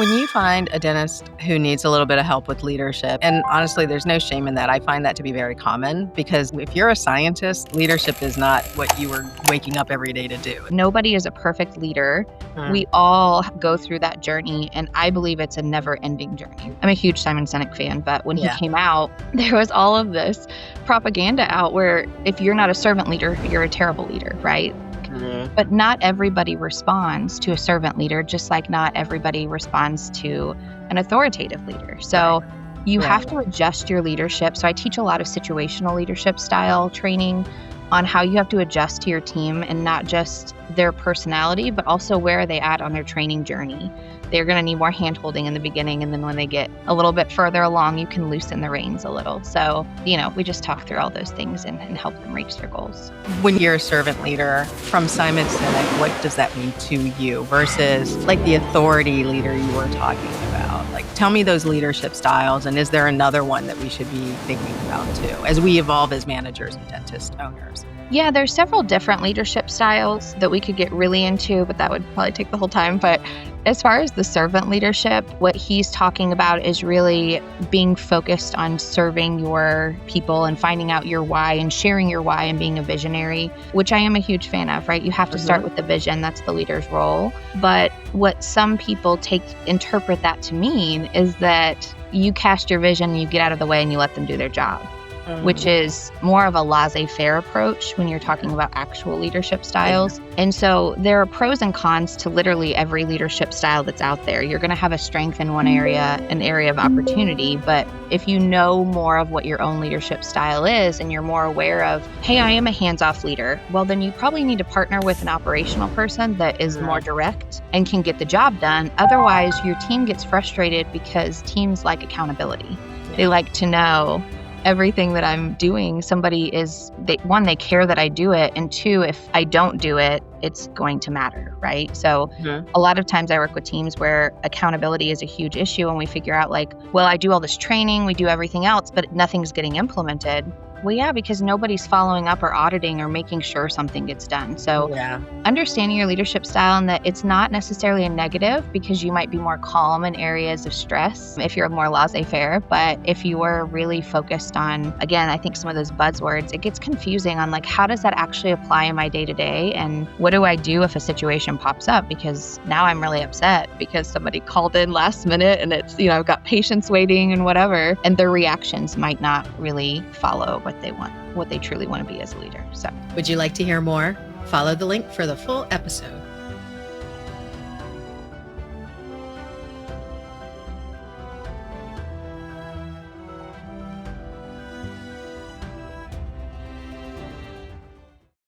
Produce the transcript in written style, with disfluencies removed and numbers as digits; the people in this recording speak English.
When you find a dentist who needs a little bit of help with leadership, and honestly, there's no shame in that. I find that to be very common because if you're a scientist, leadership is not what you were waking up every day to do. Nobody is a perfect leader. We all go through that journey, and I believe it's a never-ending journey. I'm a huge Simon Sinek fan, but when he came out, there was all of this propaganda out where if you're not a servant leader, you're a terrible leader, right? But not everybody responds to a servant leader, just like not everybody responds to an authoritative leader. So you have to adjust your leadership. So I teach a lot of situational leadership style training on how you have to adjust to your team and not just their personality, but also where are they at on their training journey. They're going to need more hand-holding in the beginning, and then when they get a little bit further along, you can loosen the reins a little. So, we just talk through all those things and help them reach their goals. When you're a servant leader from Simon Sinek, what does that mean to you versus like the authority leader you were talking about? Like, tell me those leadership styles, and is there another one that we should be thinking about too, as we evolve as managers and dentist owners? Yeah, there's several different leadership styles that we could get really into, but that would probably take the whole time. But as far as the servant leadership, what he's talking about is really being focused on serving your people and finding out your why and sharing your why and being a visionary, which I am a huge fan of, right? You have to start with the vision. That's the leader's role. But what some people interpret that to mean is that you cast your vision, you get out of the way, and you let them do their job. Which is more of a laissez-faire approach when you're talking about actual leadership styles. And so there are pros and cons to literally every leadership style that's out there. You're going to have a strength in one area, an area of opportunity. But if you know more of what your own leadership style is and you're more aware of, hey, I am a hands-off leader, well, then you probably need to partner with an operational person that is more direct and can get the job done. Otherwise, your team gets frustrated because teams like accountability. They like to know everything that I'm doing, they care that I do it. And two, if I don't do it, it's going to matter, right? So a lot of times I work with teams where accountability is a huge issue, and we figure out I do all this training, we do everything else, but nothing's getting implemented. Well, yeah, because nobody's following up or auditing or making sure something gets done. So understanding your leadership style and that it's not necessarily a negative, because you might be more calm in areas of stress if you're more laissez-faire. But if you are really focused on, again, I think some of those buzzwords, it gets confusing on how does that actually apply in my day-to-day? And what do I do if a situation pops up? Because now I'm really upset because somebody called in last minute and it's, I've got patients waiting and whatever, and their reactions might not really follow what they truly want to be as a leader. So, would you like to hear more? Follow the link for the full episode.